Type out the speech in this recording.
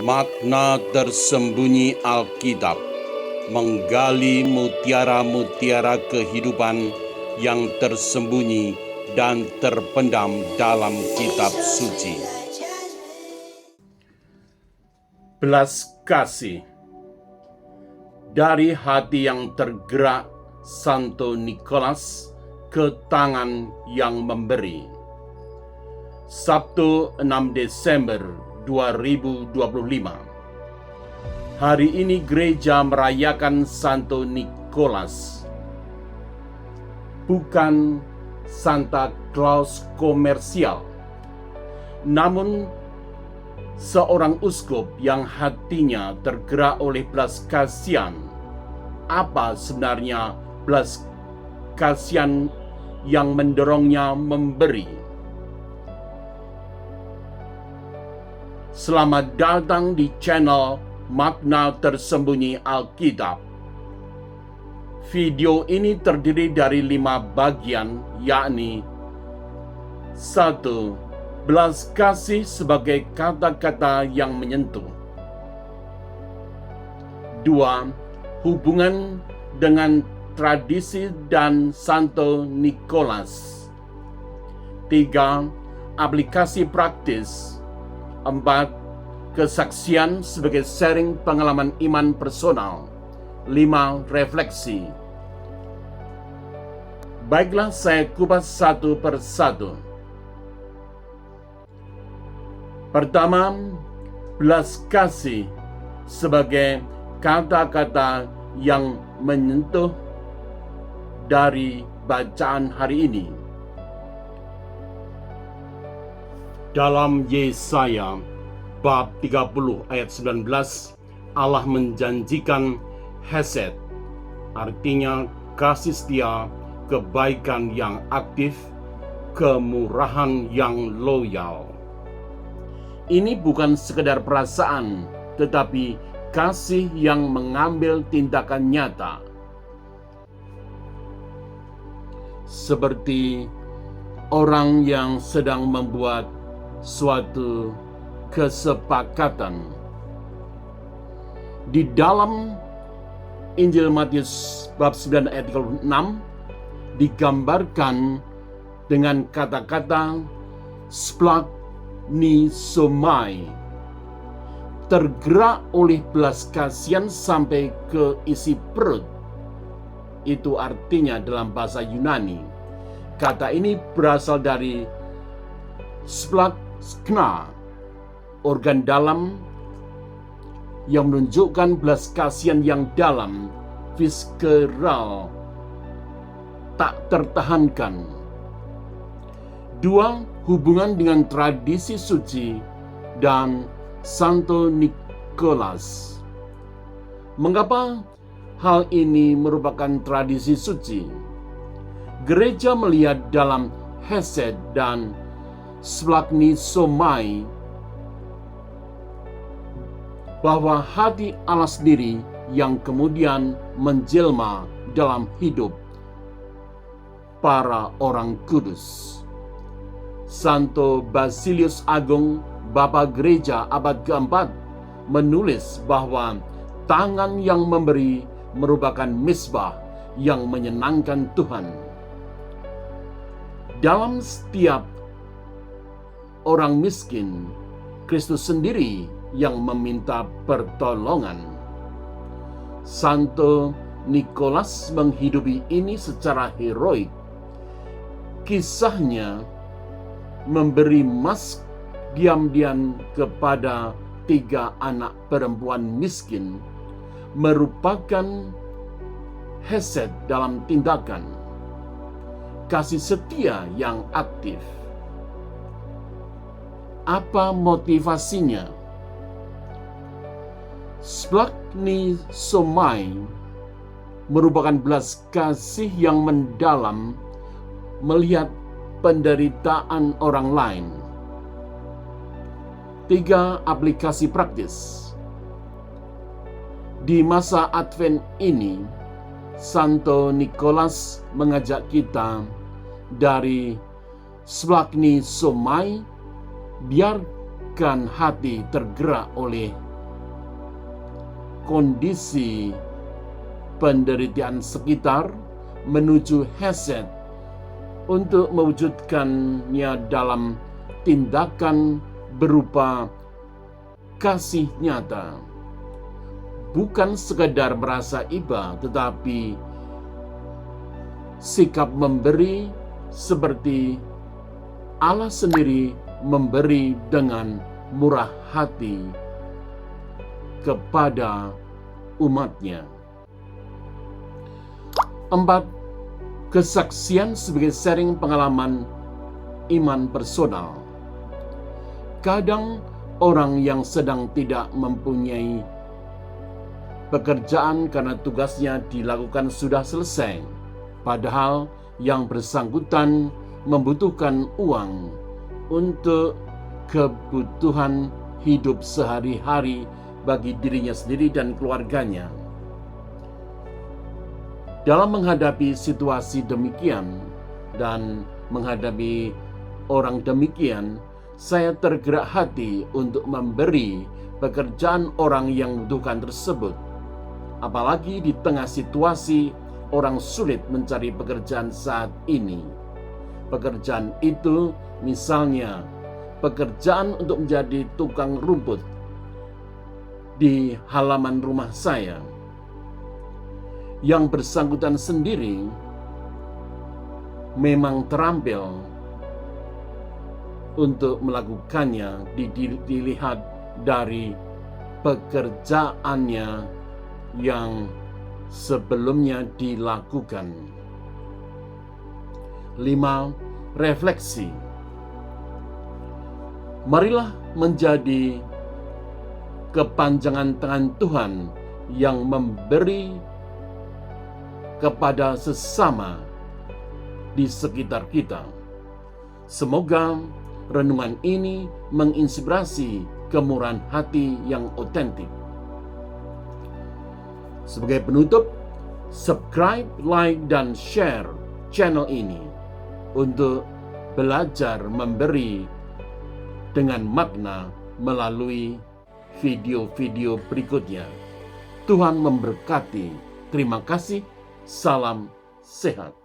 Makna tersembunyi Alkitab menggali mutiara-mutiara kehidupan yang tersembunyi dan terpendam dalam kitab suci. Belas kasih dari hati yang tergerak Santo Nikolas ke tangan yang memberi. Sabtu 6 Desember 2025. Hari ini gereja merayakan Santo Nikolas, bukan Santa Claus komersial, namun seorang uskup yang hatinya tergerak oleh belas kasihan. Apa sebenarnya belas kasihan yang mendorongnya memberi? Selamat datang di channel Makna Tersembunyi Alkitab. Video ini terdiri dari 5 bagian, yakni 1. Belas kasih sebagai kata-kata yang menyentuh. 2. Hubungan dengan tradisi dan Santo Nikolas. 3. Aplikasi praktis. 4. Kesaksian sebagai sharing pengalaman iman personal. 5. Refleksi. Baiklah, saya kupas satu persatu. Pertama, belas kasih sebagai kata-kata yang menyentuh dari bacaan hari ini. Dalam Yesaya bab 30 ayat 19, Allah menjanjikan hesed, artinya kasih setia, kebaikan yang aktif, kemurahan yang loyal. Ini bukan sekedar perasaan, tetapi kasih yang mengambil tindakan nyata. Seperti orang yang sedang membuat suatu kesepakatan. Di dalam Injil Matius bab 9 ayat 36 digambarkan dengan kata-kata splagnisomai, tergerak oleh belas kasihan sampai ke isi perut. Itu artinya dalam bahasa Yunani. Kata ini berasal dari splagna, organ dalam yang menunjukkan belas kasihan yang dalam, visceral, tak tertahankan. 2. Hubungan dengan tradisi suci dan Santo Nikolas. Mengapa hal ini merupakan tradisi suci? Gereja melihat dalam hesed dan splagnisomai bahwa hati Allah sendiri yang kemudian menjelma dalam hidup para orang kudus. Santo Basilius Agung, Bapa Gereja abad keempat, menulis bahwa tangan yang memberi merupakan misbah yang menyenangkan Tuhan. Dalam setiap orang miskin, Kristus sendiri yang meminta pertolongan. Santo Nikolas menghidupi ini secara heroik. Kisahnya memberi emas diam-diam kepada 3 anak perempuan miskin merupakan hesed dalam tindakan, kasih setia yang aktif. Apa motivasinya? Splagnisomai merupakan belas kasih yang mendalam melihat penderitaan orang lain. 3. Aplikasi praktis. Di masa Advent ini, Santo Nikolas mengajak kita dari splagnisomai, biarkan hati tergerak oleh kondisi penderitaan sekitar menuju hesed untuk mewujudkannya dalam tindakan berupa kasih nyata. Bukan sekedar merasa iba, tetapi sikap memberi seperti Allah sendiri memberi dengan murah hati kepada umatnya. 4. Kesaksian sebagai sharing pengalaman iman personal. Kadang orang yang sedang tidak mempunyai pekerjaan karena tugasnya dilakukan sudah selesai, padahal yang bersangkutan membutuhkan uang untuk kebutuhan hidup sehari-hari bagi dirinya sendiri dan keluarganya. Dalam menghadapi situasi demikian dan menghadapi orang demikian, saya tergerak hati untuk memberi pekerjaan orang yang membutuhkan tersebut. Apalagi di tengah situasi orang sulit mencari pekerjaan saat ini. Pekerjaan itu misalnya pekerjaan untuk menjadi tukang rumput di halaman rumah saya. Yang bersangkutan sendiri memang terampil untuk melakukannya, dilihat dari pekerjaannya yang sebelumnya dilakukan. 5. Refleksi. Marilah menjadi kepanjangan tangan Tuhan yang memberi kepada sesama di sekitar kita. Semoga renungan ini menginspirasi kemurahan hati yang otentik. Sebagai penutup, subscribe, like, dan share channel ini untuk belajar memberi dengan makna melalui video-video berikutnya. Tuhan memberkati. Terima kasih. Salam sehat.